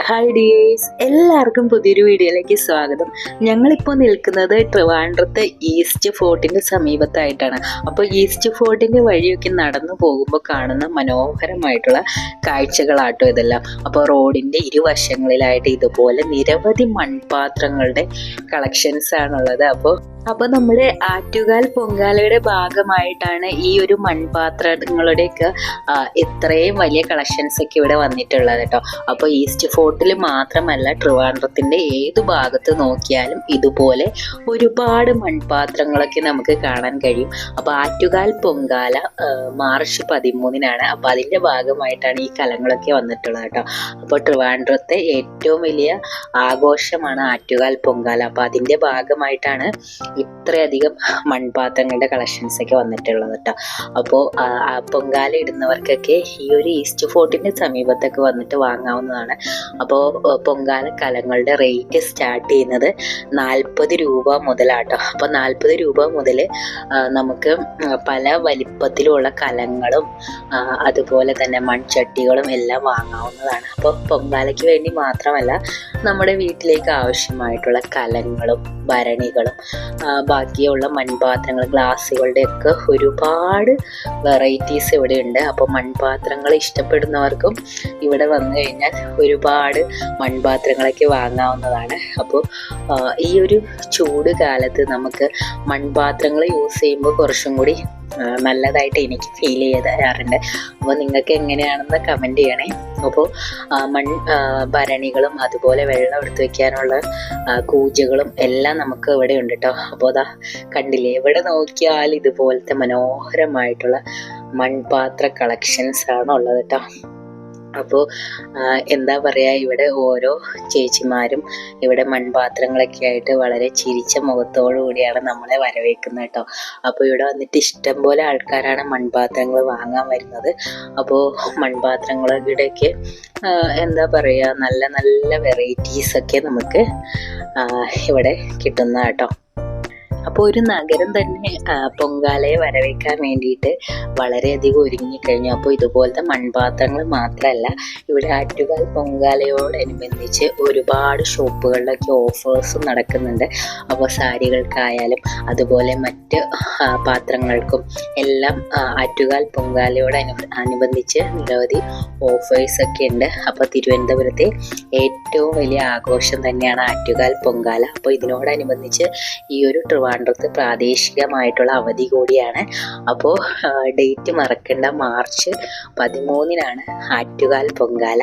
Hi dears, എല്ലാവർക്കും പുതിയൊരു വീഡിയോയിലേക്ക് സ്വാഗതം. ഞങ്ങളിപ്പോൾ നിൽക്കുന്നത് ട്രിവാൻഡ്രത്തെ ഈസ്റ്റ് ഫോർട്ടിൻ്റെ സമീപത്തായിട്ടാണ്. അപ്പോൾ ഈസ്റ്റ് ഫോർട്ടിൻ്റെ വഴിയൊക്കെ നടന്നു പോകുമ്പോൾ കാണുന്ന മനോഹരമായിട്ടുള്ള കാഴ്ചകളാട്ടോ ഇതെല്ലാം. അപ്പോൾ റോഡിൻ്റെ ഇരുവശങ്ങളിലായിട്ട് ഇതുപോലെ നിരവധി മൺപാത്രങ്ങളുടെ കളക്ഷൻസ് ആണുള്ളത്. അപ്പോൾ നമ്മുടെ ആറ്റുകാൽ പൊങ്കാലയുടെ ഭാഗമായിട്ടാണ് ഈ ഒരു മൺപാത്രങ്ങളുടെയൊക്കെ ഇത്രയും വലിയ കളക്ഷൻസ് ഒക്കെ ഇവിടെ വന്നിട്ടുള്ളത് കേട്ടോ. അപ്പോൾ ഈസ്റ്റ് ഫോർട്ടിൽ മാത്രമല്ല, ട്രിവാൻഡ്രത്തിൻ്റെ ഏതു ഭാഗത്ത് നോക്കിയാലും ഇതുപോലെ ഒരുപാട് മൺപാത്രങ്ങളൊക്കെ നമുക്ക് കാണാൻ കഴിയും. അപ്പോൾ ആറ്റുകാൽ പൊങ്കാല മാർച്ച് 13-നാണ്. അപ്പോൾ അതിൻ്റെ ഭാഗമായിട്ടാണ് ഈ കലങ്ങളൊക്കെ വന്നിട്ടുള്ളത് കേട്ടോ. അപ്പോൾ ട്രിവാൻഡ്രത്തെ ഏറ്റവും വലിയ ആഘോഷമാണ് ആറ്റുകാൽ പൊങ്കാല. അപ്പോൾ അതിൻ്റെ ഭാഗമായിട്ടാണ് ഇത്രയധികം മൺപാത്രങ്ങളുടെ കളക്ഷൻസ് ഒക്കെ വന്നിട്ടുള്ളത് കേട്ടോ. അപ്പോൾ പൊങ്കാല ഇടുന്നവർക്കൊക്കെ ഈ ഒരു ഈസ്റ്റ് ഫോർട്ടിൻ്റെ സമീപത്തൊക്കെ വന്നിട്ട് വാങ്ങാവുന്നതാണ്. അപ്പോൾ പൊങ്കാല കലങ്ങളുടെ റേറ്റ് സ്റ്റാർട്ട് ചെയ്യുന്നത് 40 രൂപ മുതലാട്ടോ. അപ്പോൾ 40 രൂപ മുതൽ നമുക്ക് പല വലിപ്പത്തിലുള്ള കലങ്ങളും അതുപോലെ തന്നെ മൺചട്ടികളും എല്ലാം വാങ്ങാവുന്നതാണ്. അപ്പോൾ പൊങ്കാലയ്ക്ക് വേണ്ടി മാത്രമല്ല, നമ്മുടെ വീട്ടിലേക്ക് ആവശ്യമായിട്ടുള്ള കലങ്ങളും ഭരണികളും ബാക്കിയുള്ള മൺപാത്രങ്ങൾ, ഗ്ലാസ്സുകളുടെ ഒക്കെ ഒരുപാട് വെറൈറ്റീസ് ഇവിടെ ഉണ്ട്. അപ്പോൾ മൺപാത്രങ്ങൾ ഇഷ്ടപ്പെടുന്നവർക്കും ഇവിടെ വന്നു കഴിഞ്ഞാൽ ഒരുപാട് മൺപാത്രങ്ങളൊക്കെ വാങ്ങാവുന്നതാണ്. അപ്പോൾ ഈ ഒരു ചൂട് കാലത്ത് നമുക്ക് മൺപാത്രങ്ങൾ യൂസ് ചെയ്യുമ്പോൾ കുറച്ചും കൂടി നല്ലതായിട്ട് എനിക്ക് ഫീൽ ചെയ്യാറുണ്ട്. അപ്പോൾ നിങ്ങൾക്ക് എങ്ങനെയാണെന്ന് കമൻറ്റ് ചെയ്യണേ. അപ്പോൾ ഭരണികളും അതുപോലെ വെള്ളം എടുത്തു വെക്കാനുള്ള കൂജകളും എല്ലാം നമുക്ക് ഇവിടെ ഉണ്ട് കേട്ടോ. അപ്പോൾ അതാ കണ്ടില്ലേ, എവിടെ നോക്കിയാൽ ഇതുപോലത്തെ മനോഹരമായിട്ടുള്ള മൺപാത്ര കളക്ഷൻസ് ആണ് ഉള്ളത് കേട്ടോ. അപ്പോൾ എന്താ പറയുക, ഇവിടെ ഓരോ ചേച്ചിമാരും ഇവിടെ മൺപാത്രങ്ങളൊക്കെ ആയിട്ട് വളരെ ചിരിച്ച മുഖത്തോടു കൂടിയാണ് നമ്മളെ വരവേക്കുന്നത് കേട്ടോ. അപ്പോൾ ഇവിടെ വന്നിട്ട് ഇഷ്ടം പോലെ ആൾക്കാരാണ് മൺപാത്രങ്ങൾ വാങ്ങാൻ വരുന്നത്. അപ്പോൾ മൺപാത്രങ്ങളുടെയൊക്കെ എന്താ പറയുക, നല്ല നല്ല വെറൈറ്റീസൊക്കെ നമുക്ക് ഇവിടെ കിട്ടുന്ന കേട്ടോ. അപ്പോൾ ഒരു നഗരം തന്നെ പൊങ്കാലയെ വരവേക്കാൻ വേണ്ടിയിട്ട് വളരെയധികം ഒരുങ്ങിക്കഴിഞ്ഞു. അപ്പോൾ ഇതുപോലത്തെ മൺപാത്രങ്ങൾ മാത്രമല്ല, ഇവിടെ ആറ്റുകാൽ പൊങ്കാലയോടനുബന്ധിച്ച് ഒരുപാട് ഷോപ്പുകളിലൊക്കെ ഓഫേഴ്സും നടക്കുന്നുണ്ട്. അപ്പോൾ സാരികൾക്കായാലും അതുപോലെ മറ്റ് പാത്രങ്ങൾക്കും എല്ലാം ആറ്റുകാൽ പൊങ്കാലയോടനുബന്ധിച്ച് നിരവധി ഓഫേഴ്സൊക്കെ ഉണ്ട്. അപ്പോൾ തിരുവനന്തപുരത്തെ ഏറ്റവും വലിയ ആഘോഷം തന്നെയാണ് ആറ്റുകാൽ പൊങ്കാല. അപ്പോൾ ഇതിനോടനുബന്ധിച്ച് ഈ ഒരു ട്രിവാൻഡ്രത്ത് പ്രാദേശികമായിട്ടുള്ള അവധി കൂടിയാണ്. അപ്പോൾ ഡേറ്റ് മറക്കേണ്ട, മാർച്ച് 13-നാണ് ആറ്റുകാൽ പൊങ്കാല.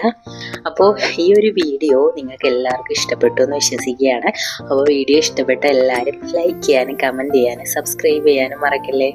അപ്പോൾ ഈ ഒരു വീഡിയോ നിങ്ങൾക്ക് എല്ലാവർക്കും ഇഷ്ടപ്പെട്ടു എന്ന് വിശ്വസിക്കുകയാണ്. അപ്പോൾ വീഡിയോ ഇഷ്ടപ്പെട്ട എല്ലാവരും ലൈക്ക് ചെയ്യാനും കമൻറ്റ് ചെയ്യാനും സബ്സ്ക്രൈബ് ചെയ്യാനും മറക്കല്ലേ.